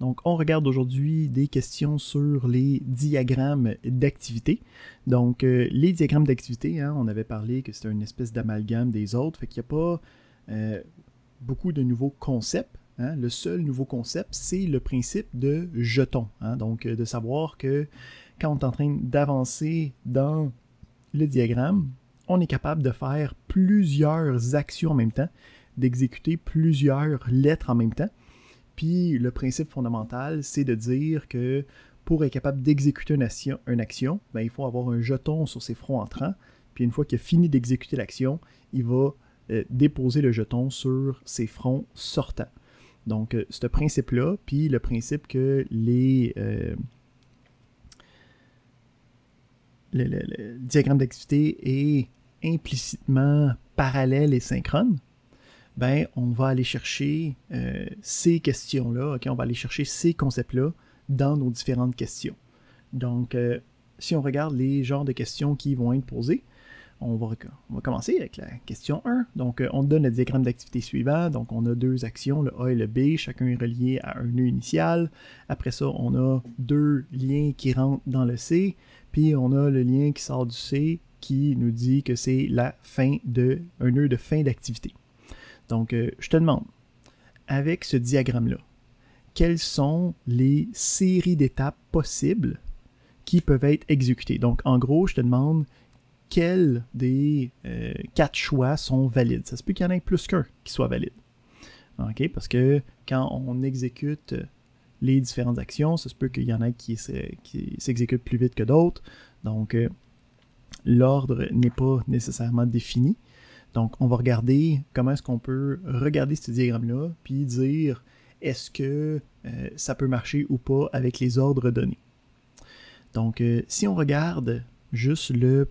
Donc, on regarde aujourd'hui des questions sur les diagrammes d'activité. Donc, les diagrammes d'activité, hein, on avait parlé que c'était une espèce d'amalgame des autres, fait qu'il n'y a pas beaucoup de nouveaux concepts. Hein. Le seul nouveau concept, c'est le principe de jeton. Hein. Donc, de savoir que quand on est en train d'avancer dans le diagramme, on est capable de faire plusieurs actions en même temps, d'exécuter plusieurs lettres en même temps. Puis le principe fondamental, c'est de dire que pour être capable d'exécuter une action, ben, il faut avoir un jeton sur ses fronts entrants. Puis une fois qu'il a fini d'exécuter l'action, il va déposer le jeton sur ses fronts sortants. Donc, ce principe-là, puis le principe que le diagramme d'activité est implicitement parallèle et synchrone, ben, on va aller chercher ces questions-là, okay? On va aller chercher ces concepts-là dans nos différentes questions. Donc, si on regarde les genres de questions qui vont être posées, on va commencer avec la question 1. Donc, on donne le diagramme d'activité suivant. Donc, on a deux actions, le A et le B. Chacun est relié à un nœud initial. Après ça, on a deux liens qui rentrent dans le C. Puis, on a le lien qui sort du C qui nous dit que c'est un nœud de fin d'activité. Donc, je te demande, avec ce diagramme-là, quelles sont les séries d'étapes possibles qui peuvent être exécutées? Donc, en gros, je te demande quels des 4 choix sont valides. Ça se peut qu'il y en ait plus qu'un qui soit valide. Okay? Parce que quand on exécute les différentes actions, ça se peut qu'il y en ait qui s'exécutent plus vite que d'autres. Donc, l'ordre n'est pas nécessairement défini. Donc, on va regarder comment est-ce qu'on peut regarder ce diagramme-là, puis dire est-ce que ça peut marcher ou pas avec les ordres donnés. Donc, si on regarde juste le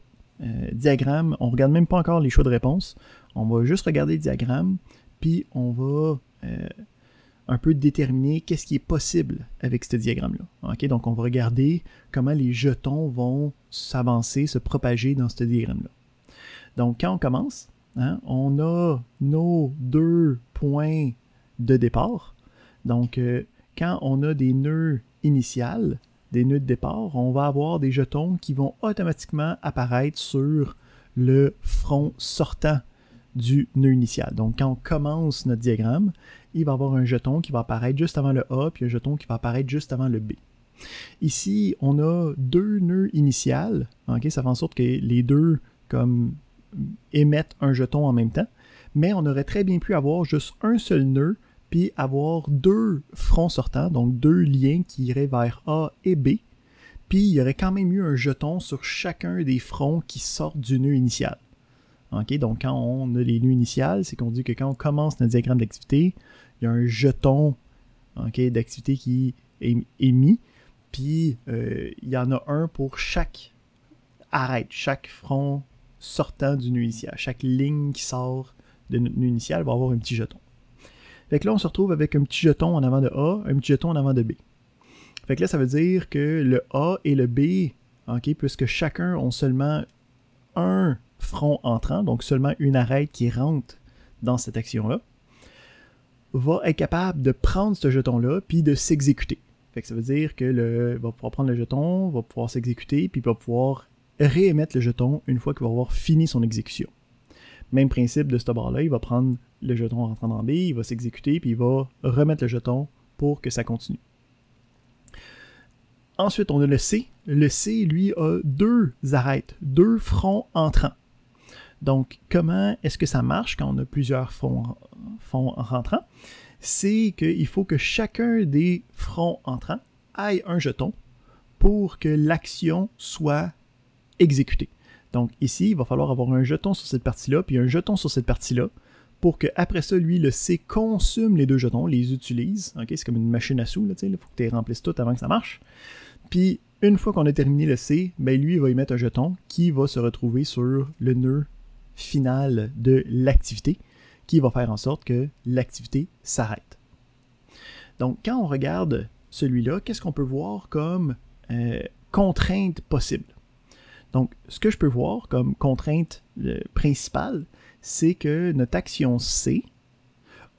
diagramme, on ne regarde même pas encore les choix de réponse, on va juste regarder le diagramme, puis on va un peu déterminer qu'est-ce qui est possible avec ce diagramme-là. Okay? Donc, on va regarder comment les jetons vont s'avancer, se propager dans ce diagramme-là. Donc, quand on commence, hein, on a nos 2 points de départ. Donc, quand on a des nœuds initiales, des nœuds de départ, on va avoir des jetons qui vont automatiquement apparaître sur le front sortant du nœud initial. Donc, quand on commence notre diagramme, il va y avoir un jeton qui va apparaître juste avant le A, puis un jeton qui va apparaître juste avant le B. Ici, on a 2 nœuds initiales. Okay, ça fait en sorte que les deux comme émettent un jeton en même temps, mais on aurait très bien pu avoir juste un seul nœud, puis avoir 2 fronts sortants, donc 2 liens qui iraient vers A et B, puis il y aurait quand même eu un jeton sur chacun des fronts qui sortent du nœud initial. Okay, donc quand on a les nœuds initiales, c'est qu'on dit que quand on commence notre diagramme d'activité, il y a un jeton d'activité qui est émis, puis il y en a un pour chaque arête, chaque front sortant du nœud initial. Chaque ligne qui sort de notre nœud initial va avoir un petit jeton. Fait que là, on se retrouve avec un petit jeton en avant de A, un petit jeton en avant de B. Fait que là, ça veut dire que le A et le B, puisque chacun ont seulement un front entrant, donc seulement une arête qui rentre dans cette action-là, va être capable de prendre ce jeton-là puis de s'exécuter. Fait que ça veut dire que va pouvoir prendre le jeton, va pouvoir s'exécuter, puis va pouvoir réémettre le jeton une fois qu'il va avoir fini son exécution. Même principe de ce bord-là, il va prendre le jeton en rentrant dans B, il va s'exécuter, puis il va remettre le jeton pour que ça continue. Ensuite, on a le C. Le C, lui, a 2 arêtes, 2 fronts entrants. Donc, comment est-ce que ça marche quand on a plusieurs fronts rentrants? C'est qu'il faut que chacun des fronts entrants ait un jeton pour que l'action soit exécutée. Donc ici, il va falloir avoir un jeton sur cette partie-là, puis un jeton sur cette partie-là, pour qu'après ça, lui, le C consume les 2 jetons, les utilise. Okay? C'est comme une machine à sous, il faut que tu les remplisses toutes avant que ça marche. Puis, une fois qu'on a terminé le C, ben lui, il va émettre un jeton qui va se retrouver sur le nœud final de l'activité, qui va faire en sorte que l'activité s'arrête. Donc, quand on regarde celui-là, qu'est-ce qu'on peut voir comme contrainte possible? Donc, ce que je peux voir comme contrainte principale, c'est que notre action C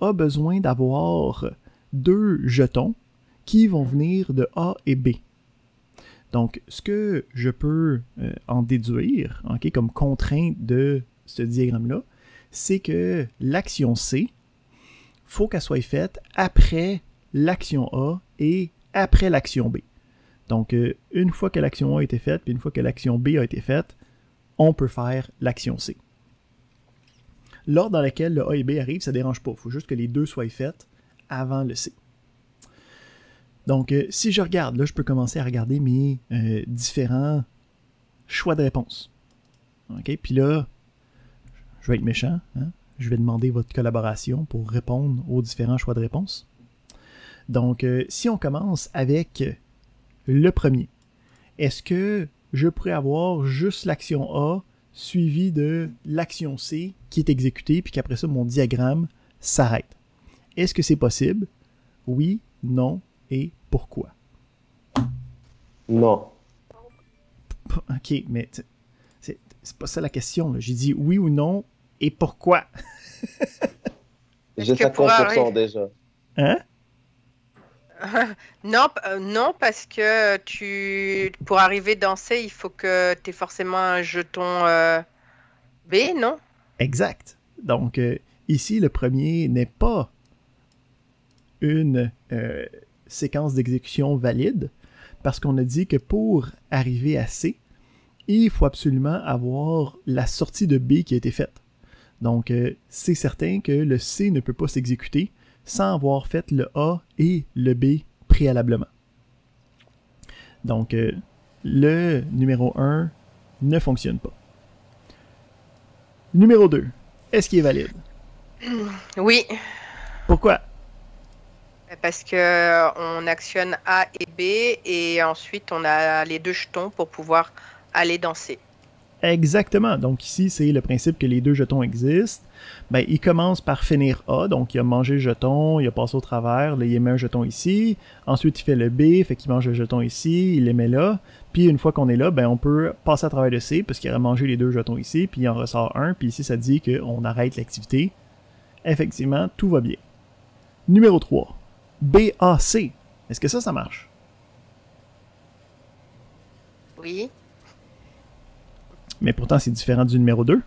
a besoin d'avoir 2 jetons qui vont venir de A et B. Donc, ce que je peux en déduire, okay, comme contrainte de ce diagramme-là, c'est que l'action C, faut qu'elle soit faite après l'action A et après l'action B. Donc, une fois que l'action A a été faite, puis une fois que l'action B a été faite, on peut faire l'action C. L'ordre dans lequel le A et B arrivent, ça ne dérange pas. Il faut juste que les deux soient faites avant le C. Donc, si je regarde, là, je peux commencer à regarder mes différents choix de réponse. OK? Puis là, je vais être méchant. Hein? Je vais demander votre collaboration pour répondre aux différents choix de réponse. Donc, si on commence avec le premier, est-ce que je pourrais avoir juste l'action A suivie de l'action C qui est exécutée, puis qu'après ça, mon diagramme s'arrête? Est-ce que c'est possible? Oui, non, et pourquoi? Non. OK, mais c'est pas ça la question. J'ai dit oui ou non, et pourquoi? J'ai 50% déjà. Hein? Non, parce que pour arriver dans C, il faut que tu aies forcément un jeton B, non? Exact. Donc, ici, le premier n'est pas une séquence d'exécution valide, parce qu'on a dit que pour arriver à C, il faut absolument avoir la sortie de B qui a été faite. Donc, c'est certain que le C ne peut pas s'exécuter sans avoir fait le A et le B préalablement. Donc, le numéro 1 ne fonctionne pas. Numéro 2, est-ce qu'il est valide? Oui. Pourquoi? Parce qu'on actionne A et B et ensuite on a les deux jetons pour pouvoir aller dans C. Exactement. Donc ici, c'est le principe que les deux jetons existent. Ben, il commence par finir A, donc il a mangé le jeton, il a passé au travers, là, il met un jeton ici. Ensuite, il fait le B, fait qu'il mange le jeton ici, il les met là. Puis une fois qu'on est là, ben, on peut passer à travers le C, parce qu'il a mangé les deux jetons ici, puis il en ressort un, puis ici, ça dit qu'on arrête l'activité. Effectivement, tout va bien. Numéro 3. BAC. Est-ce que ça marche? Oui. Mais pourtant, c'est différent du numéro 2.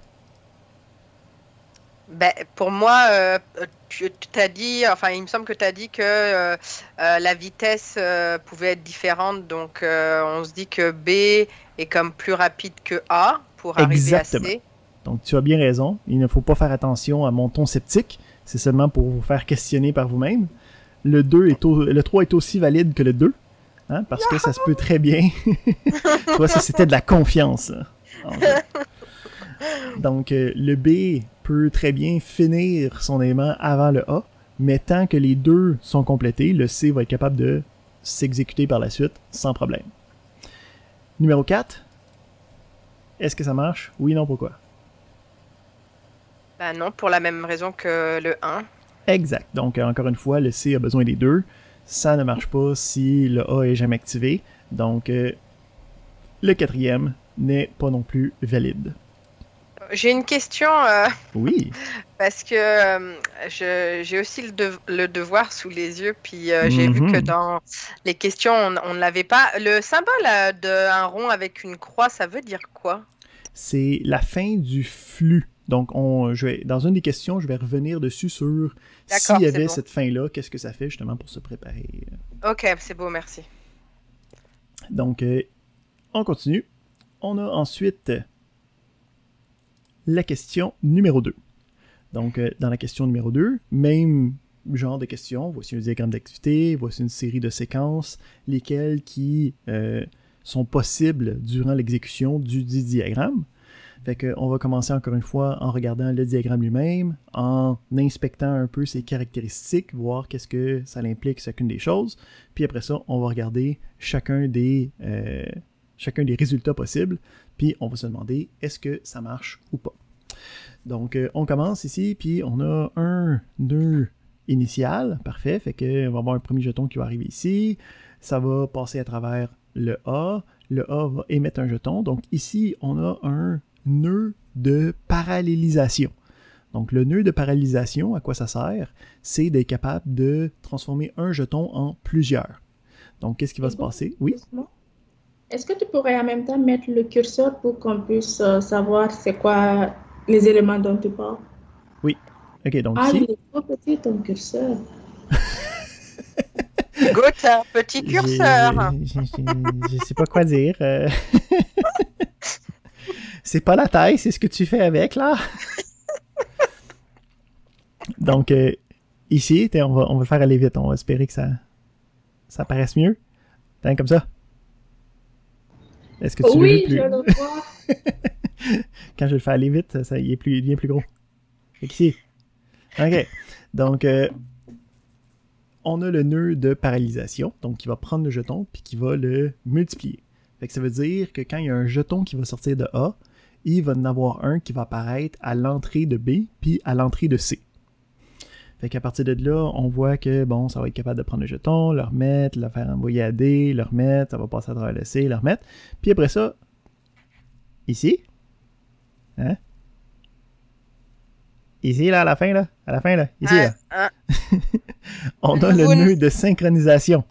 Ben, pour moi, tu t'as dit, enfin, il me semble que tu as dit que la vitesse pouvait être différente. Donc, on se dit que B est comme plus rapide que A pour arriver à C. Donc, tu as bien raison. Il ne faut pas faire attention à mon ton sceptique. C'est seulement pour vous faire questionner par vous-même. Le 3 est aussi valide que le 2. Hein, parce que ça se peut très bien. Tu vois, ça, c'était de la confiance. Donc, le B peut très bien finir son aimant avant le A, mais tant que les deux sont complétés, le C va être capable de s'exécuter par la suite sans problème. Numéro 4. Est-ce que ça marche? Oui, non, pourquoi? Ben non, pour la même raison que le 1. Exact. Donc, encore une fois, le C a besoin des deux. Ça ne marche pas si le A est jamais activé. Donc, le quatrième n'est pas non plus valide. J'ai une question. Oui. Parce que j'ai aussi le devoir sous les yeux, puis j'ai vu que dans les questions, on ne l'avait pas. Le symbole d'un rond avec une croix, ça veut dire quoi? C'est la fin du flux. Donc, dans une des questions, je vais revenir dessus sur s'il y avait cette fin-là, qu'est-ce que ça fait justement pour se préparer. Ok, c'est beau, merci. Donc, on continue. On a ensuite la question numéro 2. Donc, dans la question numéro 2, même genre de question, voici un diagramme d'activité, voici une série de séquences, lesquelles qui sont possibles durant l'exécution du dit diagramme. Fait qu'on va commencer encore une fois en regardant le diagramme lui-même, en inspectant un peu ses caractéristiques, voir qu'est-ce que ça implique chacune des choses. Puis après ça, on va regarder chacun des résultats possibles, puis on va se demander est-ce que ça marche ou pas. Donc, on commence ici, puis on a un nœud initial, parfait, fait qu'on va avoir un premier jeton qui va arriver ici, ça va passer à travers le A va émettre un jeton, donc ici, on a un nœud de parallélisation. Donc, le nœud de parallélisation, à quoi ça sert? C'est d'être capable de transformer un jeton en plusieurs. Donc, qu'est-ce qui va se passer? Oui? Est-ce que tu pourrais en même temps mettre le curseur pour qu'on puisse savoir c'est quoi les éléments dont tu parles? Oui. OK, donc Ah, il ici... est trop petit ton curseur. Goûte un petit curseur. Je sais pas quoi dire. C'est pas la taille, c'est ce que tu fais avec, là. Donc, ici, on va le faire aller vite. On va espérer que ça paraisse mieux. T'as comme ça. Est-ce que tu le veux plus? Je le vois. Quand je le fais aller vite, il devient plus gros. Fait qu'ici. OK. Donc, on a le nœud de parallélisation, donc qui va prendre le jeton puis qui va le multiplier. Fait que ça veut dire que quand il y a un jeton qui va sortir de A, il va en avoir un qui va apparaître à l'entrée de B puis à l'entrée de C. Fait qu'à partir de là, on voit que, bon, ça va être capable de prendre le jeton, le remettre, le faire envoyer à D, le remettre, ça va passer à travers le C, le remettre. Puis après ça, ici, hein? Ici, là, à la fin, là, ici, là. On a le nœud de synchronisation.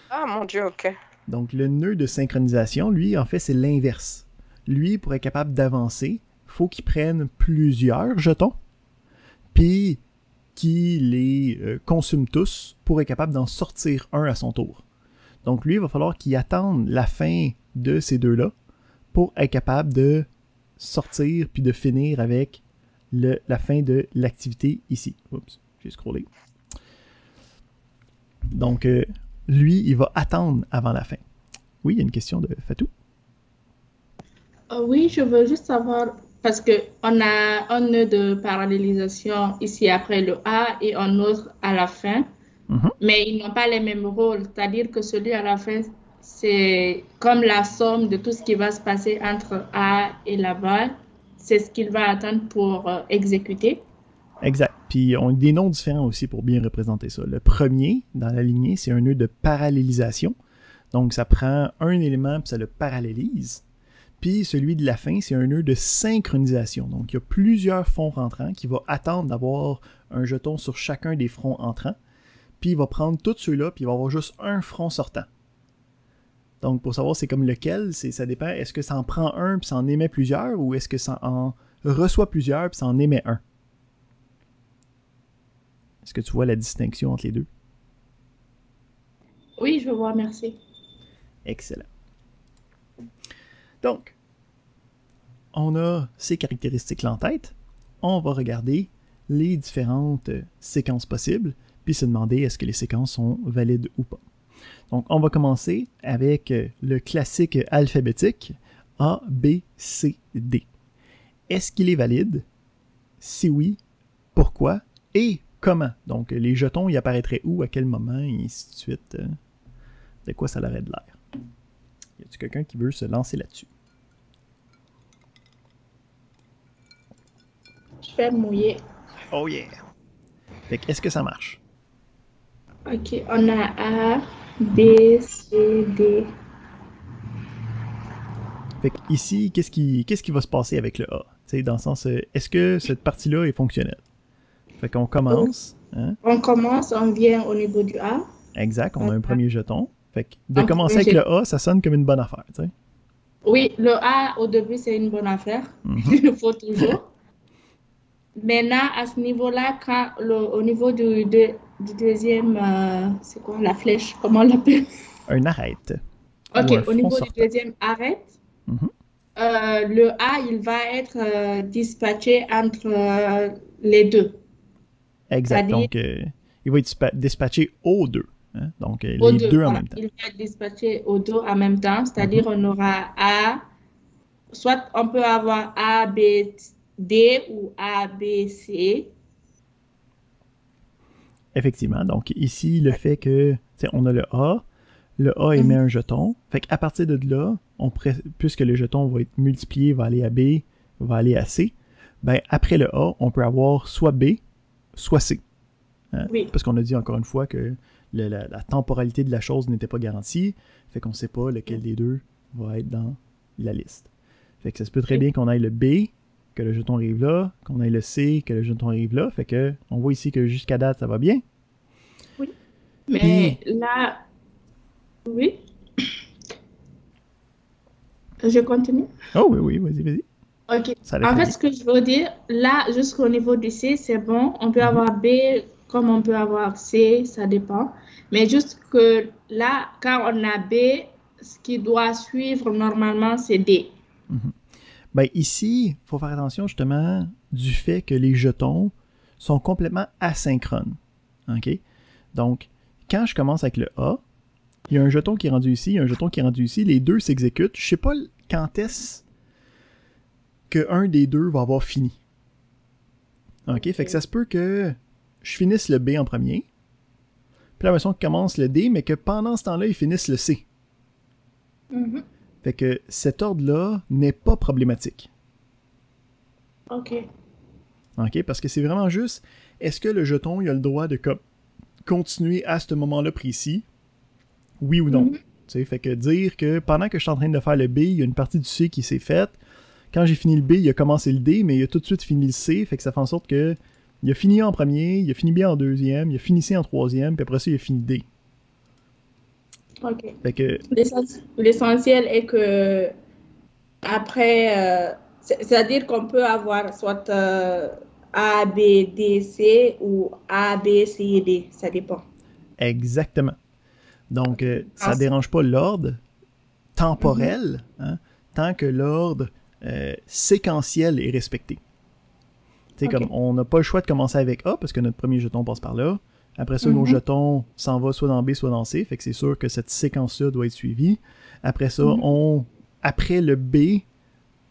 Ah, mon Dieu, ok. Donc, le nœud de synchronisation, lui, en fait, c'est l'inverse. Lui, pour être capable d'avancer, il faut qu'il prenne plusieurs jetons, puis qu'il les consume tous pour être capable d'en sortir un à son tour. Donc, lui, il va falloir qu'il attende la fin de ces deux-là pour être capable de sortir puis de finir avec la fin de l'activité ici. Oups, j'ai scrollé. Donc, lui, il va attendre avant la fin. Oui, il y a une question de Fatou. Oui, je veux juste savoir, parce qu'on a un nœud de parallélisation ici après le A et un autre à la fin, mais ils n'ont pas les mêmes rôles. C'est-à-dire que celui à la fin, c'est comme la somme de tout ce qui va se passer entre A et là-bas. C'est ce qu'il va attendre pour exécuter. Exact. Puis on a des noms différents aussi pour bien représenter ça. Le premier, dans la lignée, c'est un nœud de parallélisation. Donc ça prend un élément puis ça le parallélise. Puis celui de la fin, c'est un nœud de synchronisation. Donc il y a plusieurs fronts rentrants qui vont attendre d'avoir un jeton sur chacun des fronts entrants. Puis il va prendre tous ceux-là, puis il va avoir juste un front sortant. Donc pour savoir c'est comme lequel, ça dépend. Est-ce que ça en prend un puis ça en émet plusieurs, ou est-ce que ça en reçoit plusieurs puis ça en émet un? Est-ce que tu vois la distinction entre les deux? Oui, je vois, merci. Excellent. Donc, on a ces caractéristiques-là en tête. On va regarder les différentes séquences possibles, puis se demander est-ce que les séquences sont valides ou pas. Donc, on va commencer avec le classique alphabétique A, B, C, D. Est-ce qu'il est valide? Si oui, pourquoi et comment? Donc, les jetons, ils apparaîtraient où, à quel moment, et ainsi de suite. De quoi ça aurait de l'air? Y a-t-il quelqu'un qui veut se lancer là-dessus? Je vais mouiller. Oh yeah! Fait que, est-ce que ça marche? Ok, on a A, B, C, D. Fait que ici, qu'est-ce qui va se passer avec le A? T'sais, dans le sens, est-ce que cette partie-là est fonctionnelle? Fait qu'on commence. Hein? On commence, on vient au niveau du A. Exact, on a un premier jeton. Fait que de commencer avec le A, ça sonne comme une bonne affaire, tu sais. Oui, le A au début, c'est une bonne affaire. Il le faut toujours. Maintenant, à ce niveau-là, au niveau du deuxième, c'est quoi la flèche? Comment on l'appelle? Un arrête. Ok, au niveau du deuxième arrête, le A, il va être dispatché entre les deux. Exact, donc il va être dispatché aux deux. Hein? Donc les deux en même temps. Il va être dispatché aux deux en même temps, c'est-à-dire on aura A, soit on peut avoir A, B, D ou A, B, C. Effectivement, donc ici, le fait que, on a le A émet un jeton, fait qu'à partir de là, puisque le jeton va être multiplié, va aller à B, va aller à C, ben après le A, on peut avoir soit B, soit C. Hein? Oui. Parce qu'on a dit encore une fois que la temporalité de la chose n'était pas garantie, fait qu'on ne sait pas lequel des deux va être dans la liste. Fait que ça se peut très bien qu'on aille le B, que le jeton arrive là, qu'on aille le C, que le jeton arrive là, fait que on voit ici que jusqu'à date, ça va bien. Oui. Mais là, Oui. Je continue? Oh oui, oui, vas-y, vas-y. Ok. Ça allait En très fait, bien. ce que je veux dire, là, jusqu'au niveau du C, c'est bon. On peut Mhm, avoir B comme on peut avoir C, ça dépend. Mais juste que là, quand on a B, ce qui doit suivre normalement, c'est D. mhm. Ben, ici, il faut faire attention justement du fait que les jetons sont complètement asynchrones. OK? Donc, quand je commence avec le A, il y a un jeton qui est rendu ici, il y a un jeton qui est rendu ici, les deux s'exécutent. Je sais pas quand est-ce qu'un des deux va avoir fini. OK? Fait que ça se peut que je finisse le B en premier, puis la version qui commence le D, mais que pendant ce temps-là, ils finissent le C. Mhm. Fait que cet ordre-là n'est pas problématique. OK. OK? Parce que c'est vraiment juste, est-ce que le jeton il a le droit de continuer à ce moment-là précis? Oui ou non? Mhm. Fait que dire que pendant que je suis en train de faire le B, il y a une partie du C qui s'est faite. Quand j'ai fini le B, il a commencé le D, mais il a tout de suite fini le C. Fait que ça fait en sorte que il a fini en premier, il a fini B en deuxième, il a fini C en troisième, puis après ça, il a fini D. OK. Fait que, L'essentiel est que après, c'est-à-dire qu'on peut avoir soit A, B, D, C ou A, B, C, D. Ça dépend. exactement. Donc, ça Ah, ne dérange pas l'ordre temporel, hein, tant que l'ordre séquentiel est respecté. Tu sais, OK. comme on n'a pas le choix de commencer avec A parce que notre premier jeton passe par là. Après ça, nos jetons s'en vont soit dans B, soit dans C. Fait que c'est sûr que cette séquence-là doit être suivie. Après ça, après le B,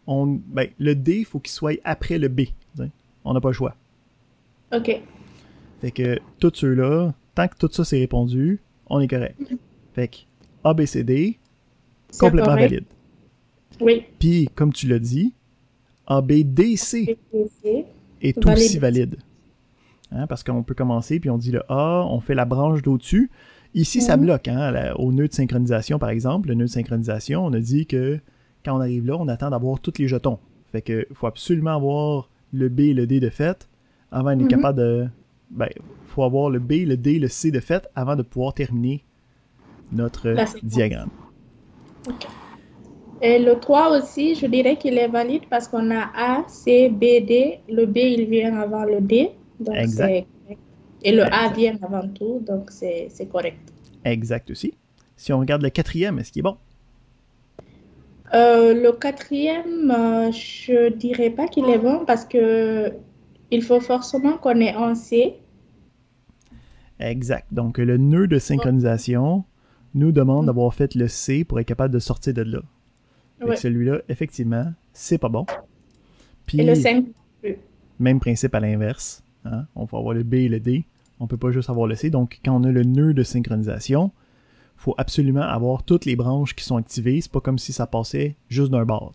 le D, il faut qu'il soit après le B. T'sais. On n'a pas le choix. OK. Fait que tous ceux-là, tant que tout ça c'est répondu, on est correct. Fait que A, B, C, D, C'est complètement correct. valide. Oui. Puis, comme tu l'as dit, A, B, D, C est aussi valide. Hein, parce qu'on peut commencer, puis on dit le A, on fait la branche d'au-dessus. Ici, ça bloque, hein, au nœud de synchronisation, par exemple. Le nœud de synchronisation, on a dit que quand on arrive là, on attend d'avoir tous les jetons. Fait que faut absolument avoir le B et le D de fait avant d'être capable de... faut avoir le B, le D, le C de fait avant de pouvoir terminer notre diagramme. OK. Et le 3 aussi, je dirais qu'il est valide parce qu'on a A, C, B, D. Le B, il vient avant le D. Donc Exact. Et le A vient avant tout, donc c'est correct. Exact aussi. Si on regarde le quatrième, est-ce qu'il est bon? Le quatrième, je dirais pas qu'il est bon parce que il faut forcément qu'on ait un C. Exact. Donc, le nœud de synchronisation nous demande d'avoir fait le C pour être capable de sortir de là. Ouais. Celui-là, effectivement, c'est pas bon. Puis, Et le 5 plus. Même principe à l'inverse. Hein? On peut avoir le B et le D. On peut pas juste avoir le C. Donc, quand on a le nœud de synchronisation, il faut absolument avoir toutes les branches qui sont activées. C'est pas comme si ça passait juste d'un bord.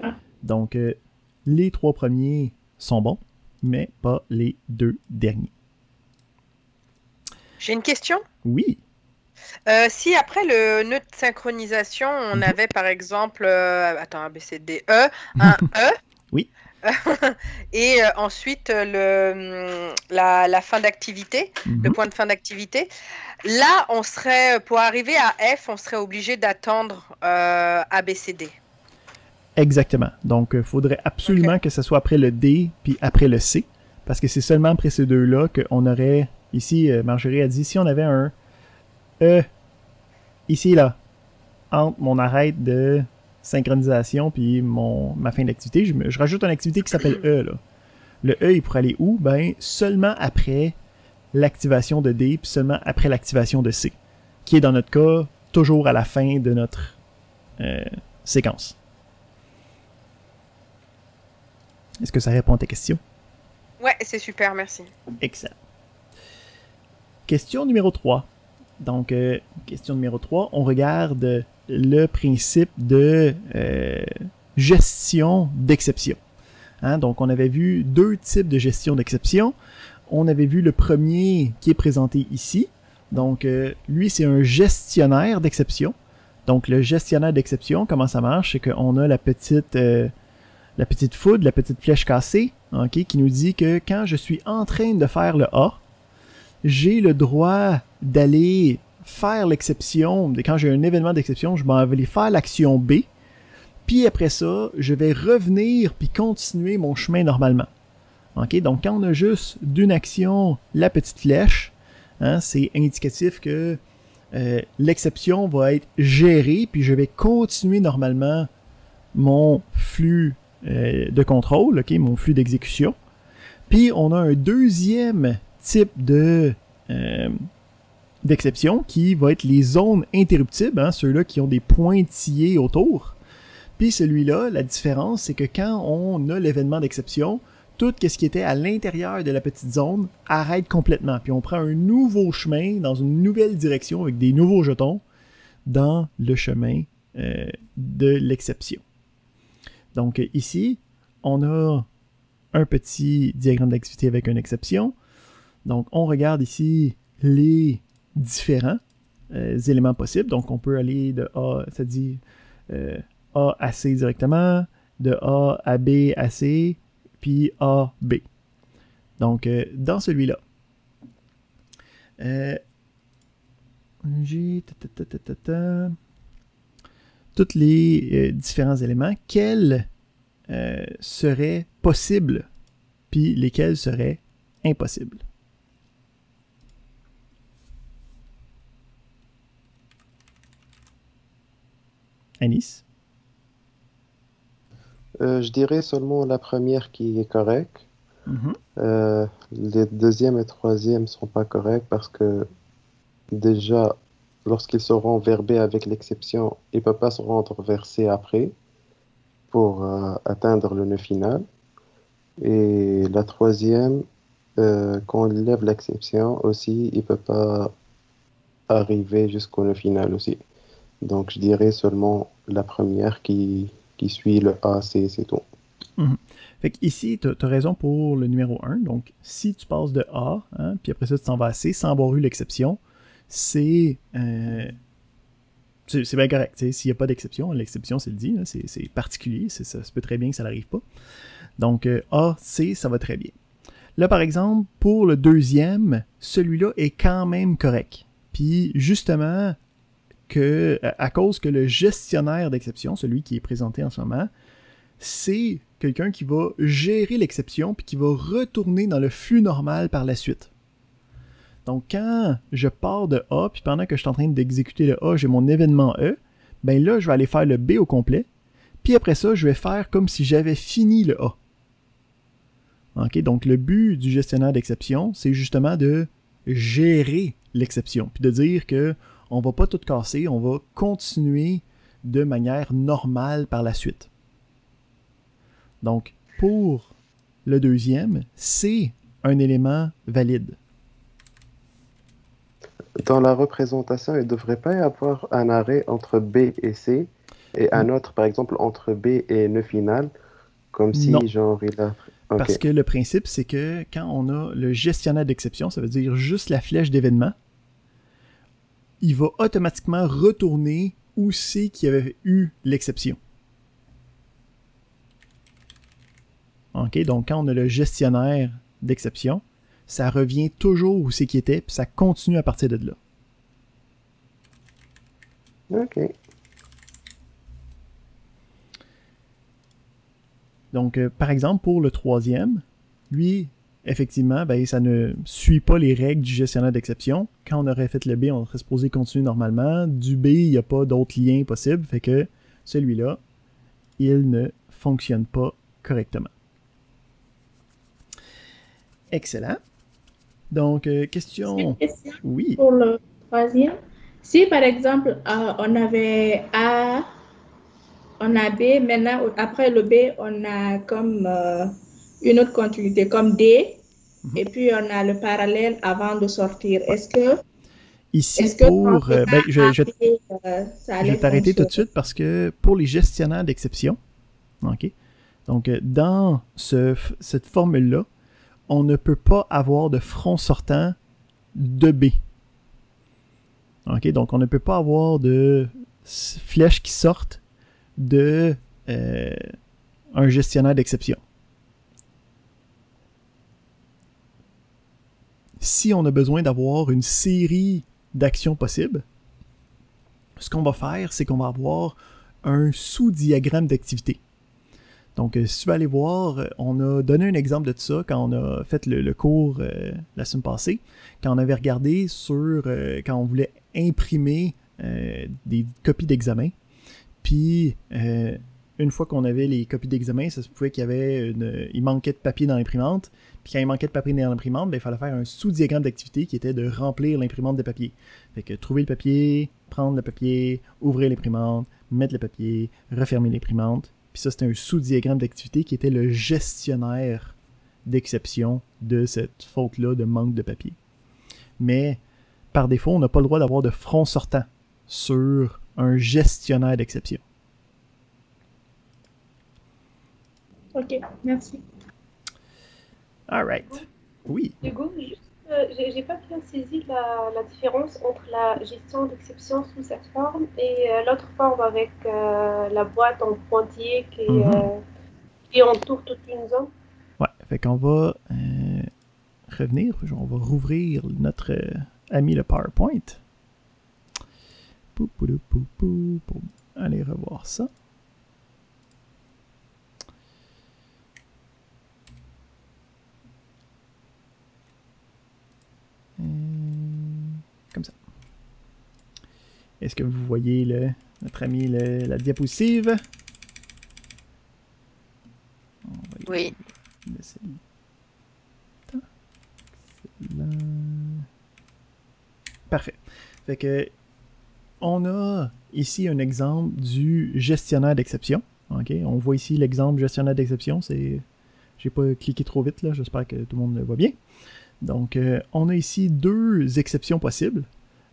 Ah. Donc, les 3 premiers sont bons, mais pas les 2 derniers. J'ai une question. Oui. Si après le nœud de synchronisation, on avait par exemple, attends, A, B, C, D, E, un E. Oui. Et ensuite la fin d'activité, le point de fin d'activité. Là, on serait, pour arriver à F, on serait obligé d'attendre A, B, C, D. Exactement. Donc, il faudrait absolument que ce soit après le D puis après le C, parce que c'est seulement après ces deux-là qu'on aurait, ici, Marjorie a dit, si on avait un E, ici, là, entre mon arrêt de synchronisation puis ma fin d'activité, je rajoute une activité qui s'appelle E, là. Le E, il pourrait aller où? Ben, seulement après l'activation de D puis seulement après l'activation de C, qui est dans notre cas toujours à la fin de notre séquence. Est-ce que ça répond à ta question? Ouais, c'est super, merci. Excellent. Question numéro 3. Donc, question numéro 3, on regarde le principe de gestion d'exception. Hein? Donc, on avait vu 2 types de gestion d'exception. On avait vu le premier qui est présenté ici. Donc, lui, c'est un gestionnaire d'exception. Donc, le gestionnaire d'exception, comment ça marche? C'est qu'on a la petite foudre, la petite flèche cassée, okay, qui nous dit que quand je suis en train de faire le A, j'ai le droit d'aller faire l'exception, quand j'ai un événement d'exception, je m'en vais aller faire l'action B, puis après ça, je vais revenir puis continuer mon chemin normalement. OK? Donc, quand on a juste d'une action la petite flèche, hein, c'est indicatif que l'exception va être gérée, puis je vais continuer normalement mon flux de contrôle, okay, mon flux d'exécution. Puis, on a un deuxième type d'exception qui va être les zones interruptibles, hein, ceux-là qui ont des pointillés autour. Puis celui-là, la différence, c'est que quand on a l'événement d'exception, tout ce qui était à l'intérieur de la petite zone arrête complètement. Puis on prend un nouveau chemin dans une nouvelle direction avec des nouveaux jetons dans le chemin de l'exception. Donc ici, on a un petit diagramme d'activité avec une exception. Donc on regarde ici les différents éléments possibles. Donc on peut aller de A, ça dit A à C directement, de A à B à C, puis A, B. Donc, dans celui-là, j'ai tous les différents éléments, quels seraient possibles, puis lesquels seraient impossibles. Anis? Je dirais seulement la première qui est correcte. Les deuxième et troisième ne sont pas corrects parce que déjà, lorsqu'ils seront verbés avec l'exception, ils ne peuvent pas se rendre vers C après pour atteindre le nœud final. Et la troisième, quand on lève l'exception aussi, il ne peut pas arriver jusqu'au nœud final aussi. Donc je dirais seulement la première qui suit le A, C, c'est tout. Fait qu'ici, tu as raison pour le numéro 1. Donc, si tu passes de A, hein, puis après ça, tu t'en vas à C sans avoir eu l'exception, c'est bien correct. S'il n'y a pas d'exception, l'exception, c'est le dit, hein, c'est particulier, ça se peut très bien que ça n'arrive pas. Donc, A, C, ça va très bien. Là, par exemple, pour le deuxième, celui-là est quand même correct. Puis, justement, à cause que le gestionnaire d'exception, celui qui est présenté en ce moment, c'est quelqu'un qui va gérer l'exception puis qui va retourner dans le flux normal par la suite. Donc, quand je pars de A, puis pendant que je suis en train d'exécuter le A, j'ai mon événement E, ben là, je vais aller faire le B au complet, puis après ça, je vais faire comme si j'avais fini le A. OK? Donc, le but du gestionnaire d'exception, c'est justement de gérer l'exception, puis de dire que on va pas tout casser, on va continuer de manière normale par la suite. Donc, pour le deuxième, c'est un élément valide. Dans la représentation, il ne devrait pas y avoir un arrêt entre B et C, et un autre, par exemple, entre B et nœud final, comme si, non. Genre, il a... Okay. Parce que le principe, c'est que quand on a le gestionnaire d'exception, ça veut dire juste la flèche d'événement, il va automatiquement retourner où c'est qu'il y avait eu l'exception. OK, donc quand on a le gestionnaire d'exception, ça revient toujours où c'est qu'il était, puis ça continue à partir de là. OK. Donc, par exemple, pour le troisième, lui, effectivement, ben, ça ne suit pas les règles du gestionnaire d'exception. Quand on aurait fait le B, on serait supposé continuer normalement. Du B, il n'y a pas d'autres liens possibles, fait que celui-là, il ne fonctionne pas correctement. Excellent. Donc, question... Oui. Pour le troisième, si par exemple, on avait A, on a B, maintenant, après le B, on a comme une autre continuité, comme D, et puis on a le parallèle avant de sortir. Est-ce que... Ici, je vais t'arrêter tout de suite parce que pour les gestionnaires d'exception, OK, donc dans cette formule-là, on ne peut pas avoir de front sortant de B. OK, donc on ne peut pas avoir de flèches qui sortent de un gestionnaire d'exception. Si on a besoin d'avoir une série d'actions possibles, ce qu'on va faire, c'est qu'on va avoir un sous-diagramme d'activité. Donc, si tu vas aller voir, on a donné un exemple de ça quand on a fait le cours la semaine passée, quand on avait regardé sur quand on voulait imprimer des copies d'examen. Puis, une fois qu'on avait les copies d'examen, ça se pouvait qu'il y avait il manquait de papier dans l'imprimante. Puis quand il manquait de papier dans l'imprimante, ben, il fallait faire un sous-diagramme d'activité qui était de remplir l'imprimante de papier. Fait que trouver le papier, prendre le papier, ouvrir l'imprimante, mettre le papier, refermer l'imprimante. Puis ça, c'était un sous-diagramme d'activité qui était le gestionnaire d'exception de cette faute-là de manque de papier. Mais, par défaut, on n'a pas le droit d'avoir de front sortant sur un gestionnaire d'exception. Ok, merci. All right. Oui. Hugo, juste, j'ai pas bien saisi la différence entre la gestion d'exception sous cette forme et l'autre forme avec la boîte en pointillé qui entoure toute une zone. Ouais, fait qu'on va revenir, on va rouvrir notre ami le PowerPoint. Pour aller revoir ça. Comme ça. Est-ce que vous voyez notre ami la diapositive? Oui. Parfait. Fait que on a ici un exemple du gestionnaire d'exception. Okay? On voit ici l'exemple gestionnaire d'exception. J'ai pas cliqué trop vite, là. J'espère que tout le monde le voit bien. Donc, on a ici deux exceptions possibles.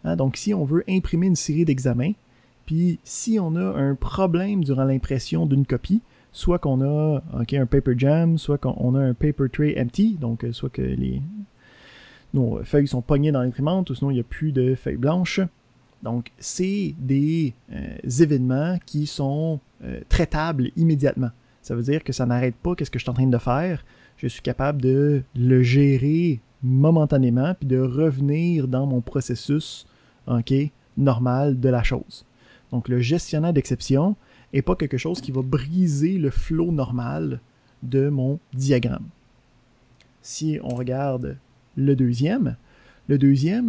Hein? Donc, si on veut imprimer une série d'examens, puis si on a un problème durant l'impression d'une copie, soit qu'on a un paper jam, soit qu'on a un paper tray empty, donc soit que nos feuilles sont pognées dans l'imprimante, ou sinon il n'y a plus de feuilles blanches. Donc, c'est des événements qui sont traitables immédiatement. Ça veut dire que ça n'arrête pas qu'est-ce que je suis en train de faire. Je suis capable de le gérer momentanément, puis de revenir dans mon processus normal de la chose. Donc, le gestionnaire d'exception n'est pas quelque chose qui va briser le flow normal de mon diagramme. Si on regarde le deuxième,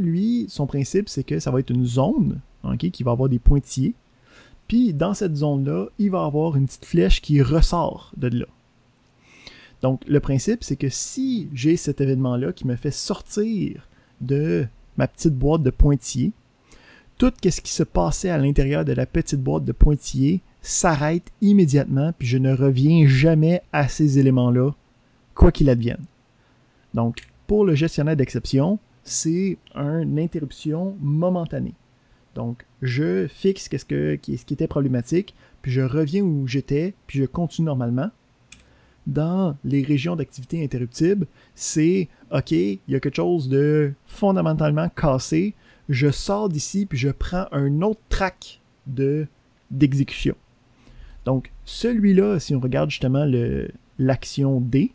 lui, son principe, c'est que ça va être une zone qui va avoir des pointillés. Puis, dans cette zone-là, il va avoir une petite flèche qui ressort de là. Donc, le principe, c'est que si j'ai cet événement-là qui me fait sortir de ma petite boîte de pointillés, tout ce qui se passait à l'intérieur de la petite boîte de pointillés s'arrête immédiatement, puis je ne reviens jamais à ces éléments-là, quoi qu'il advienne. Donc, pour le gestionnaire d'exception, c'est une interruption momentanée. Donc, je fixe ce qui était problématique, puis je reviens où j'étais, puis je continue normalement. Dans les régions d'activité interruptible, c'est OK, il y a quelque chose de fondamentalement cassé, je sors d'ici puis je prends un autre track d'exécution. Donc, celui-là, si on regarde justement l'action D,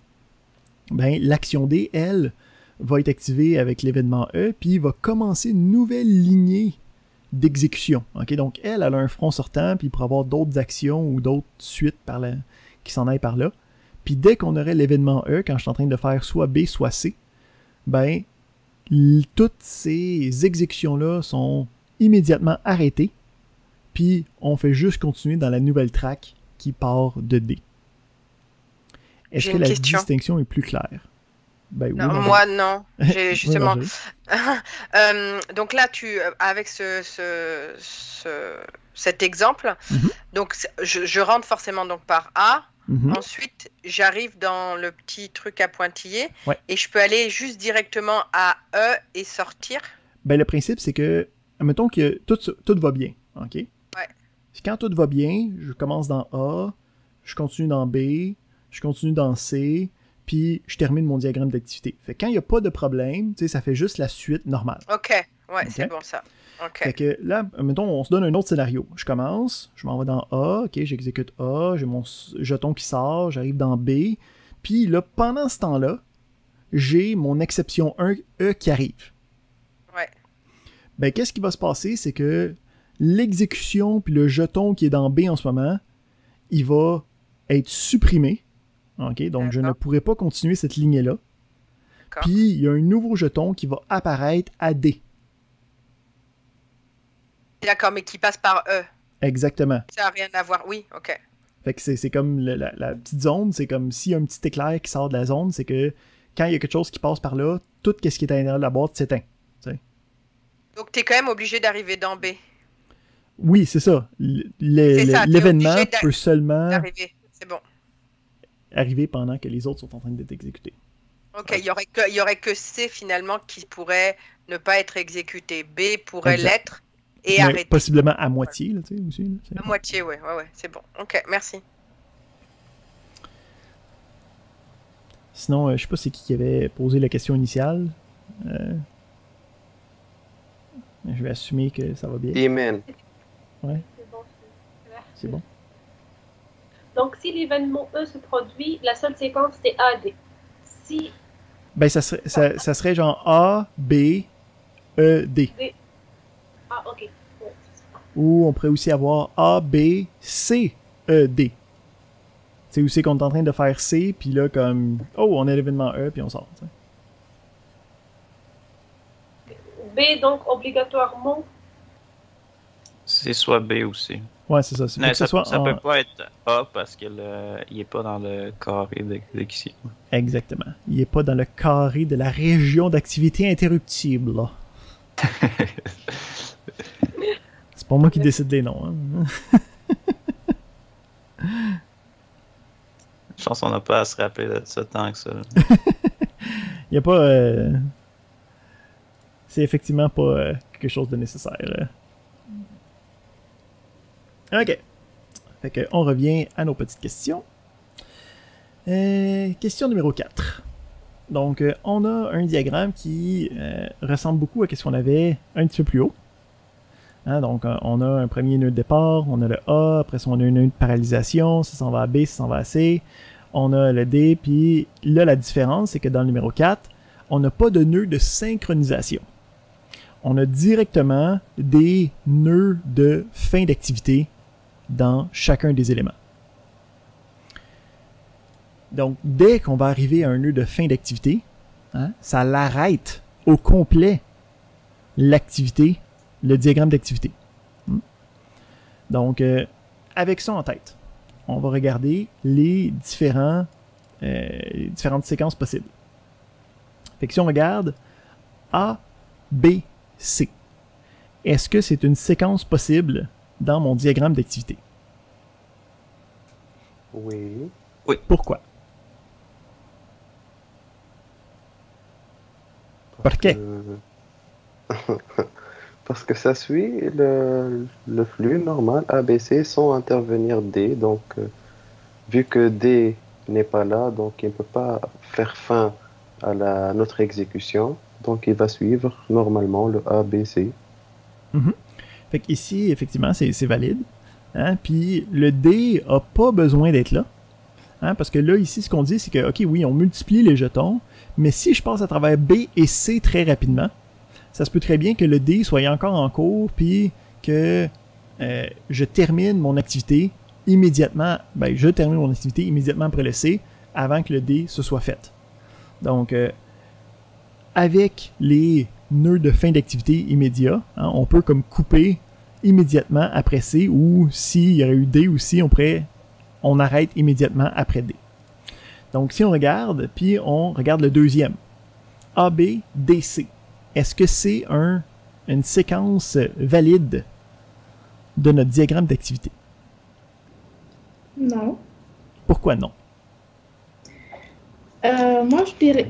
ben, l'action D, elle, va être activée avec l'événement E, puis va commencer une nouvelle lignée d'exécution. Okay? Donc, elle a un front sortant, puis il pourra avoir d'autres actions ou d'autres suites qui s'en aillent par là. Puis dès qu'on aurait l'événement E, quand je suis en train de faire soit B, soit C, ben, toutes ces exécutions-là sont immédiatement arrêtées, puis on fait juste continuer dans la nouvelle track qui part de D. Est-ce que la distinction est plus claire? Ben, oui, non, moi, non. J'ai justement. Donc là, avec cet exemple, donc je rentre forcément donc par A. Ensuite, j'arrive dans le petit truc à pointiller et je peux aller juste directement à E et sortir. Ben, le principe, c'est que, admettons que tout va bien. OK? Ouais. Quand tout va bien, je commence dans A, je continue dans B, je continue dans C, puis je termine mon diagramme d'activité. Fait que quand il n'y a pas de problème, ça fait juste la suite normale. OK, ouais, c'est bon ça. Okay. Fait que là, mettons, on se donne un autre scénario. Je commence, je m'en vais dans A, OK, j'exécute A, j'ai mon jeton qui sort, j'arrive dans B, puis là, pendant ce temps-là, j'ai mon exception 1E qui arrive. Ouais. ben qu'est-ce qui va se passer, c'est que l'exécution puis le jeton qui est dans B en ce moment, il va être supprimé. OK? Donc, je ne pourrai pas continuer cette lignée-là. Puis, il y a un nouveau jeton qui va apparaître à D. D'accord, mais qui passe par E. Exactement. Ça n'a rien à voir. Oui, OK. Fait que c'est comme la petite zone, c'est comme s'il y a un petit éclair qui sort de la zone, c'est que quand il y a quelque chose qui passe par là, tout ce qui est à l'intérieur de la boîte s'éteint. T'sais. Donc, tu es quand même obligé d'arriver dans B. Oui, c'est ça. L'événement peut seulement arriver pendant que les autres sont en train d'être exécutés. OK, il y aurait que C finalement qui pourrait ne pas être exécuté. B pourrait l'être et arrêter. Possiblement à moitié, là, tu sais, aussi. Là, à moitié, ouais, c'est bon. OK, merci. Sinon, je sais pas c'est qui avait posé la question initiale. Je vais assumer que ça va bien. Amen. Ouais. C'est bon. Donc, si l'événement E se produit, la seule séquence, c'est AD. Si... Ben, ça serait genre A, B, E, D. Ah, ok. Ouais. Ou on pourrait aussi avoir A, B, C, E, D. C'est où c'est qu'on est en train de faire C, puis là, comme, oh, on a l'événement E, puis on sort. T'sais. B, donc, obligatoirement. C'est soit B ou C. Ouais, c'est ça. Ça peut pas être A parce qu'il n'est pas dans le carré d'exécution. Exactement. Il n'est pas dans le carré de la région d'activité interruptible. C'est pas moi qui décide des noms. Hein. Je pense qu'on n'a pas à se rappeler de ça tant que ça. Il n'y a pas... C'est effectivement pas quelque chose de nécessaire. OK. Fait que on revient à nos petites questions. Question numéro 4. Donc, on a un diagramme qui ressemble beaucoup à ce qu'on avait un petit peu plus haut. Hein, donc, on a un premier nœud de départ, on a le A, après ça, on a un nœud de parallélisation, ça s'en va à B, ça s'en va à C. On a le D, puis là, la différence, c'est que dans le numéro 4, on n'a pas de nœud de synchronisation. On a directement des nœuds de fin d'activité dans chacun des éléments. Donc, dès qu'on va arriver à un nœud de fin d'activité, hein, ça l'arrête au complet l'activité, le diagramme d'activité. Donc, avec ça en tête, on va regarder les différentes séquences possibles. Fait que si on regarde A, B, C, est-ce que c'est une séquence possible dans mon diagramme d'activité? Oui. Oui. Pourquoi? Pourquoi? Parce que ça suit le flux normal ABC sans intervenir D. Donc, vu que D n'est pas là, donc il ne peut pas faire fin à notre exécution. Donc, il va suivre normalement le ABC. Fait qu'ici, effectivement, c'est valide. Hein? Puis le D n'a pas besoin d'être là. Hein? Parce que là, ici, ce qu'on dit, c'est que, OK, oui, on multiplie les jetons, mais si je passe à travers B et C très rapidement, ça se peut très bien que le D soit encore en cours, puis que je termine mon activité immédiatement. Ben, je termine mon activité immédiatement après le C, avant que le D se soit fait. Donc, avec les nœuds de fin d'activité immédiat, hein, on peut comme couper immédiatement après C, ou s'il y aurait eu D aussi, on arrête immédiatement après D. Donc, si on regarde, puis on regarde le deuxième, AB, DC, est-ce que c'est une séquence valide de notre diagramme d'activité? Non. Pourquoi non? Moi,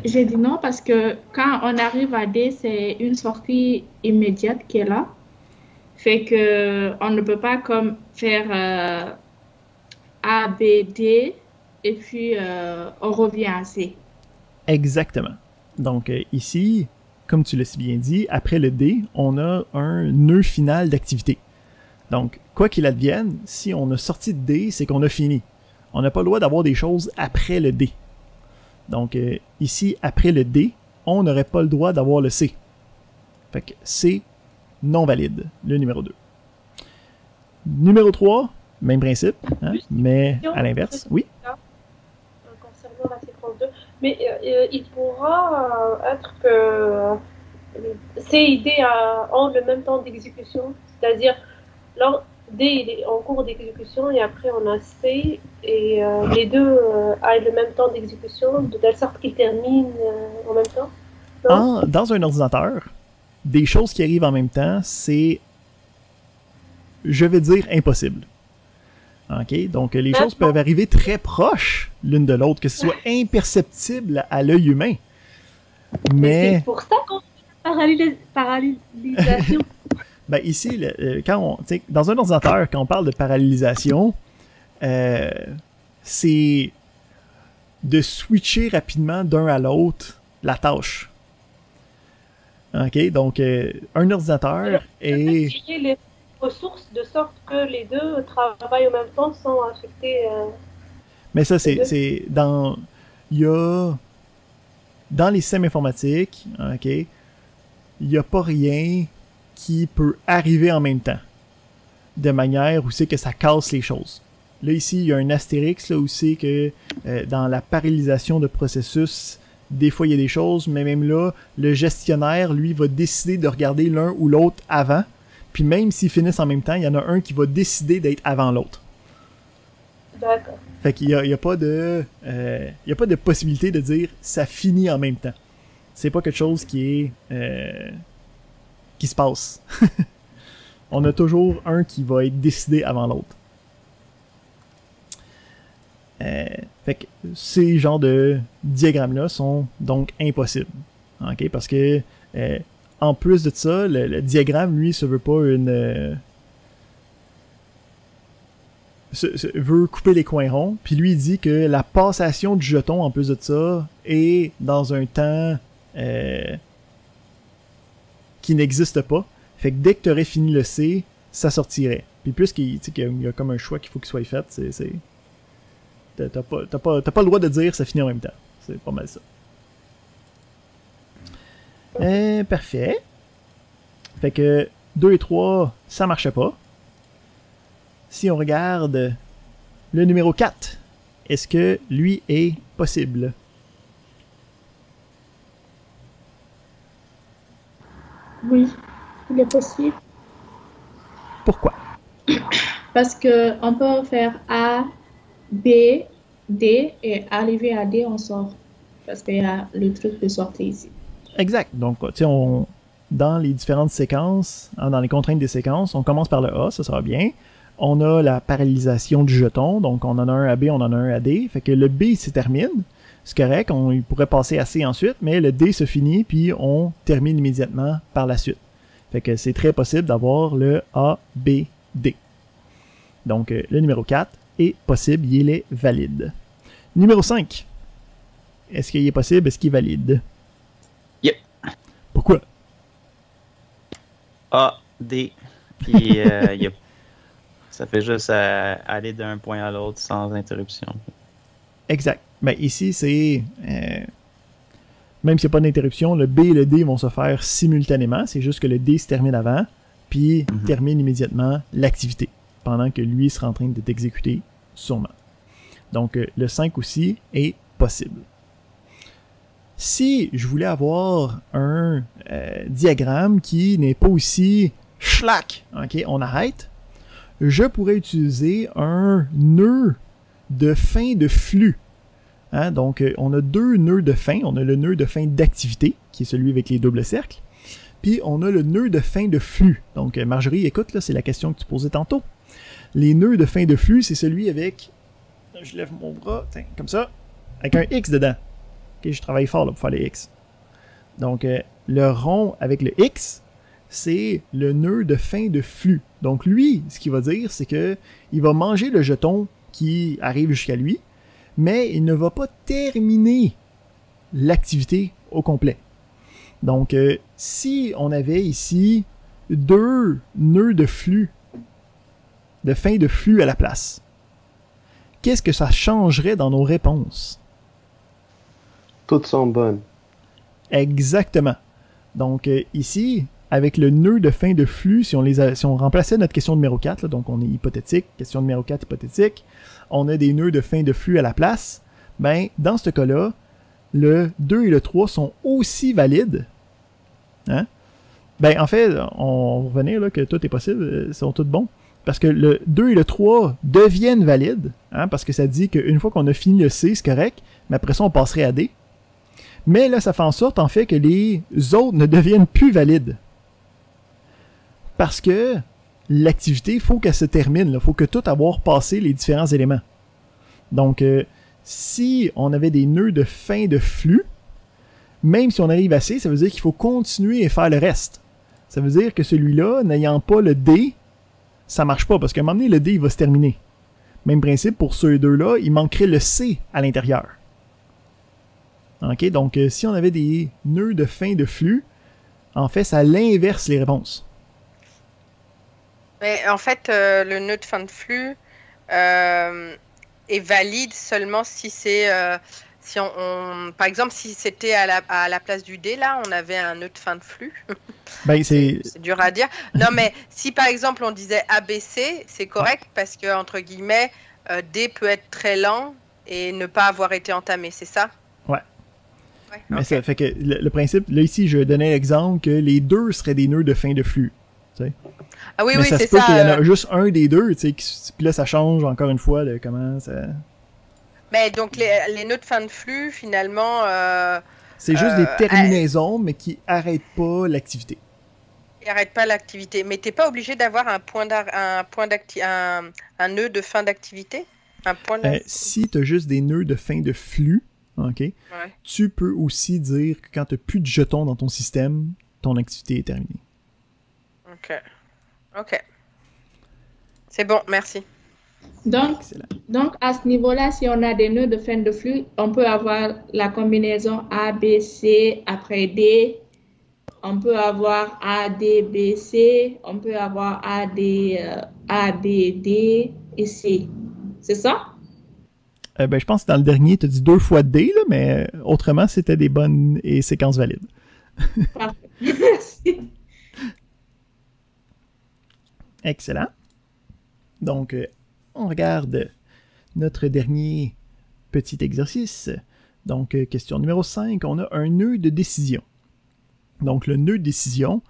j'ai dit non parce que quand on arrive à D, c'est une sortie immédiate qui est là. Fait que on ne peut pas comme faire A, B, D et puis on revient à C. Exactement. Donc ici, comme tu l'as si bien dit, après le D, on a un nœud final d'activité. Donc, quoi qu'il advienne, si on a sorti de D, c'est qu'on a fini. On n'a pas le droit d'avoir des choses après le D. Donc, ici, après le D, on n'aurait pas le droit d'avoir le C. Fait que C, non valide, le numéro 2. Numéro 3, même principe, hein, mais à l'inverse. Oui. Concernant la séquence 2, mais il pourra être que C et D ont le même temps d'exécution, c'est-à-dire là, D il est en cours d'exécution et après on a C et les deux ont le même temps d'exécution de telle sorte qu'ils terminent en même temps. Dans un ordinateur, des choses qui arrivent en même temps, c'est, je vais dire, impossible. OK? Donc, les choses peuvent arriver très proches l'une de l'autre, que ce soit imperceptible à l'œil humain. Mais c'est pour ça qu'on fait parallélisation. Ben ici, dans un ordinateur, quand on parle de parallélisation, c'est de switcher rapidement d'un à l'autre la tâche. OK? Donc, un ordinateur est... les ressources de sorte que les deux travaillent en même temps sans affecter... Mais ça, c'est dans... Il y a... Dans les systèmes informatiques, OK, il n'y a pas rien qui peut arriver en même temps, de manière où c'est que ça casse les choses. Là, ici, il y a un astérix, là, où c'est que dans la parallélisation de processus, des fois, il y a des choses, mais même là, le gestionnaire, lui, va décider de regarder l'un ou l'autre avant, puis même s'ils finissent en même temps, il y en a un qui va décider d'être avant l'autre. D'accord. Fait qu'il y a pas de possibilité de dire « ça finit en même temps ». C'est pas quelque chose qui est... qui se passe. On a toujours un qui va être décidé avant l'autre. Fait que ces genres de diagrammes-là sont donc impossibles. Okay? Parce que, en plus de ça, le diagramme, lui, se veut pas une... veut couper les coins ronds, puis lui, il dit que la passation du jeton, en plus de ça, est dans un temps... qui n'existe pas. Fait que dès que tu aurais fini le C, ça sortirait. Puis puisqu'il y a comme un choix qu'il faut qu'il soit fait, t'as pas le droit de dire ça finit en même temps. C'est pas mal ça. Parfait. Fait que 2 et 3, ça marchait pas. Si on regarde le numéro 4, est-ce que lui est possible? Oui, il est possible. Pourquoi? Parce qu'on peut faire A, B, D et arriver à D, on sort. Parce qu'il y a le truc de sortie ici. Exact. Donc, tu sais, dans les différentes séquences, dans les contraintes des séquences, on commence par le A, ça sera bien. On a la parallélisation du jeton, donc on en a un à B, on en a un à D. Fait que le B se termine. C'est correct, il pourrait passer à C ensuite, mais le D se finit, puis on termine immédiatement par la suite. Fait que c'est très possible d'avoir le A, B, D. Donc, le numéro 4 est possible, il est valide. Numéro 5. Est-ce qu'il est possible, est-ce qu'il est valide? Yep. Pourquoi? A, D, puis ça fait juste aller d'un point à l'autre sans interruption. Exact. Ben ici, c'est... même s'il n'y a pas d'interruption, le B et le D vont se faire simultanément. C'est juste que le D se termine avant, puis termine immédiatement l'activité, pendant que lui sera en train d'être exécuté, sûrement. Donc, le 5 aussi est possible. Si je voulais avoir un diagramme qui n'est pas aussi schlack, ok, on arrête, je pourrais utiliser un nœud de fin de flux. Hein? Donc, on a deux nœuds de fin. On a le nœud de fin d'activité, qui est celui avec les doubles cercles. Puis, on a le nœud de fin de flux. Donc, Marjorie, écoute, là, c'est la question que tu posais tantôt. Les nœuds de fin de flux, c'est celui avec... Je lève mon bras, tiens, comme ça, avec un X dedans. Ok, je travaille fort là, pour faire les X. Donc, le rond avec le X, c'est le nœud de fin de flux. Donc, lui, ce qu'il va dire, c'est que il va manger le jeton qui arrive jusqu'à lui, mais il ne va pas terminer l'activité au complet. Donc, si on avait ici deux nœuds de flux, de fin de flux à la place, qu'est-ce que ça changerait dans nos réponses? Toutes sont bonnes. Exactement. Donc, ici, avec le nœud de fin de flux, si on remplaçait notre question numéro 4, là, donc on est hypothétique, question numéro 4 hypothétique, on a des nœuds de fin de flux à la place, ben, dans ce cas-là, le 2 et le 3 sont aussi valides. Hein? Ben, en fait, on va revenir là, que tout est possible, ils sont tous bons. Parce que le 2 et le 3 deviennent valides, hein, parce que ça dit qu'une fois qu'on a fini le C, c'est correct, mais après ça, on passerait à D. Mais là, ça fait en sorte, en fait, que les autres ne deviennent plus valides. Parce que l'activité, il faut qu'elle se termine. Il faut que tout avoir passé les différents éléments. Donc, si on avait des nœuds de fin de flux, même si on arrive à C, ça veut dire qu'il faut continuer et faire le reste. Ça veut dire que celui-là, n'ayant pas le D, ça marche pas, parce qu'à un moment donné, le D, il va se terminer. Même principe pour ceux deux-là, il manquerait le C à l'intérieur. OK? Donc, si on avait des nœuds de fin de flux, en fait, ça l'inverse les réponses. Mais en fait, le nœud de fin de flux est valide seulement si c'est... si par exemple, si c'était à la place du D, là, on avait un nœud de fin de flux. Ben, c'est dur à dire. Non, mais si par exemple on disait ABC, c'est correct parce que, entre guillemets, D peut être très lent et ne pas avoir été entamé, c'est ça? Ouais. Mais okay. Ça fait que le principe, là ici, je donnais l'exemple que les deux seraient des nœuds de fin de flux. Tu sais. Ah oui, mais oui, ça c'est se peut ça. qu'il y en a juste un des deux, tu sais, puis là, ça change encore une fois de comment ça... Mais donc, les nœuds de fin de flux, finalement... c'est juste des terminaisons, mais qui n'arrêtent pas l'activité. Qui n'arrêtent pas l'activité. Mais tu n'es pas obligé d'avoir un nœud de fin d'activité? Si tu as juste des nœuds de fin de flux, ok, tu peux aussi dire que quand tu n'as plus de jetons dans ton système, ton activité est terminée. Ok. C'est bon, merci. Donc, à ce niveau-là, si on a des nœuds de fin de flux, on peut avoir la combinaison A, B, C après D. On peut avoir A, D, B, C. On peut avoir A, D, D et C. C'est ça? Ben, je pense que dans le dernier, tu as dit 2 fois D, là, mais autrement, c'était des bonnes et séquences valides. Parfait. Merci. Excellent. Donc, on regarde notre dernier petit exercice. Donc, question numéro 5, on a un nœud de décision. Donc, le nœud de décision,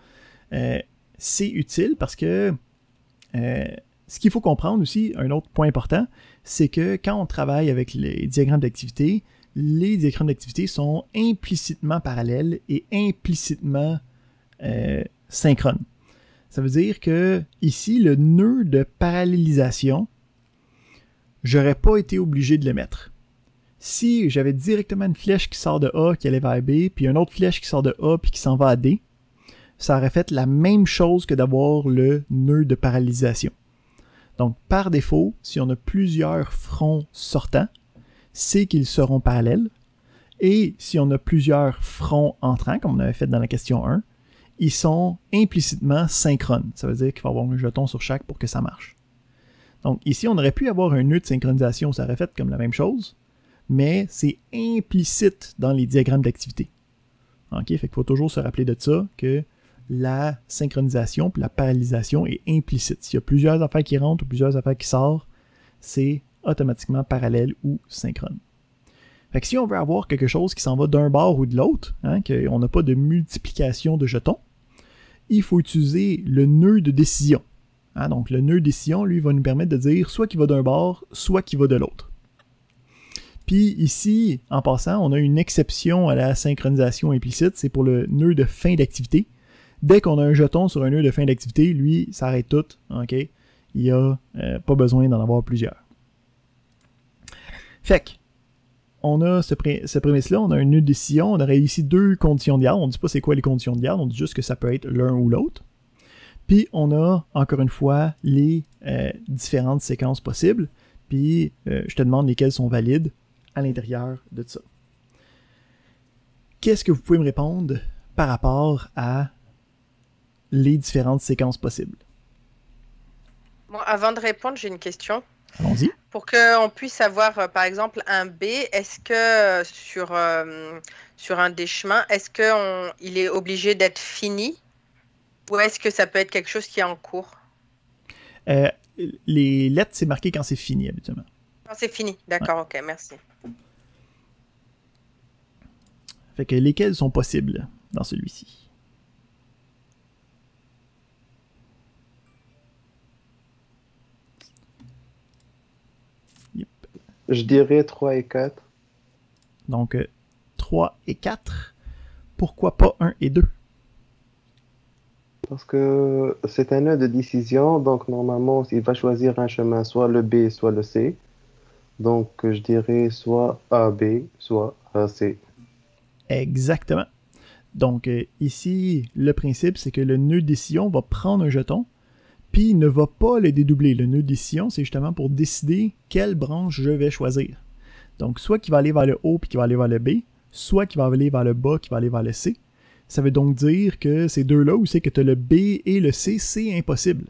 c'est utile parce que ce qu'il faut comprendre aussi, un autre point important, c'est que quand on travaille avec les diagrammes d'activité, les diagrammes d'activité sont implicitement parallèles et implicitement synchrones. Ça veut dire que ici, le nœud de parallélisation, j'aurais pas été obligé de le mettre. Si j'avais directement une flèche qui sort de A qui allait vers B, puis une autre flèche qui sort de A puis qui s'en va à D, ça aurait fait la même chose que d'avoir le nœud de parallélisation. Donc, par défaut, si on a plusieurs fronts sortants, c'est qu'ils seront parallèles. Et si on a plusieurs fronts entrants, comme on avait fait dans la question 1, ils sont implicitement synchrones. Ça veut dire qu'il faut avoir un jeton sur chaque pour que ça marche. Donc ici, on aurait pu avoir un nœud de synchronisation, ça aurait fait comme la même chose, mais c'est implicite dans les diagrammes d'activité. OK? Fait qu'il faut toujours se rappeler de ça, que la synchronisation puis la parallélisation est implicite. S'il y a plusieurs affaires qui rentrent ou plusieurs affaires qui sortent, c'est automatiquement parallèle ou synchrone. Fait que si on veut avoir quelque chose qui s'en va d'un bord ou de l'autre, hein, qu'on n'a pas de multiplication de jetons, il faut utiliser le nœud de décision. Hein, donc le nœud de décision, lui, va nous permettre de dire soit qu'il va d'un bord, soit qu'il va de l'autre. Puis ici, en passant, on a une exception à la synchronisation implicite, c'est pour le nœud de fin d'activité. Dès qu'on a un jeton sur un nœud de fin d'activité, lui, ça arrête tout. Okay? Il n'y a pas besoin d'en avoir plusieurs. Fait que, on a ce prémisse-là, on a un nœud de décision, on aurait ici 2 conditions de garde. On ne dit pas c'est quoi les conditions de garde, on dit juste que ça peut être l'un ou l'autre. Puis on a, encore une fois, les différentes séquences possibles. Puis je te demande lesquelles sont valides à l'intérieur de ça. Qu'est-ce que vous pouvez me répondre par rapport à les différentes séquences possibles? Bon, avant de répondre, j'ai une question. Allons-y. Pour qu'on puisse avoir, par exemple, un B, est-ce que sur un des chemins, est-ce qu'il est obligé d'être fini? Ou est-ce que ça peut être quelque chose qui est en cours? Les lettres, c'est marqué quand c'est fini, habituellement. Quand c'est fini, d'accord, ok, merci. Fait que lesquels sont possibles dans celui-ci? Yep. Je dirais 3 et 4. Donc, 3 et 4. Pourquoi pas 1 et 2? Parce que c'est un nœud de décision, donc normalement, il va choisir un chemin, soit le B, soit le C. Donc, je dirais soit AB, soit AC. Exactement. Donc, ici, le principe, c'est que le nœud de décision va prendre un jeton, puis il ne va pas le dédoubler. Le nœud de décision, c'est justement pour décider quelle branche je vais choisir. Donc, soit qu'il va aller vers le haut, puis qu'il va aller vers le B, soit qu'il va aller vers le bas, qu'il va aller vers le C. Ça veut donc dire que ces deux-là, où c'est que tu as le B et le C, c'est impossible.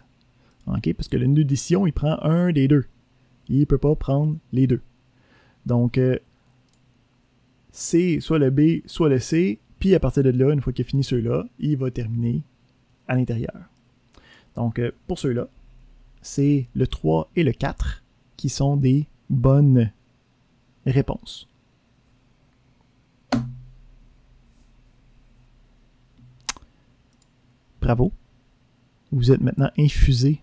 Okay? Parce que le nœud de décision, il prend un des deux. Il ne peut pas prendre les deux. Donc, c'est soit le B, soit le C, puis à partir de là, une fois qu'il a fini ceux-là, il va terminer à l'intérieur. Donc, pour ceux-là, c'est le 3 et le 4 qui sont des bonnes réponses. Bravo. Vous êtes maintenant infusé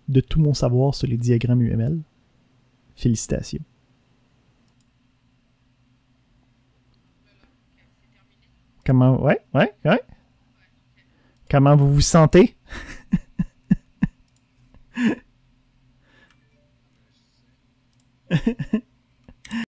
de tout mon savoir sur les diagrammes UML. Félicitations. Comment... Ouais. Comment vous vous sentez?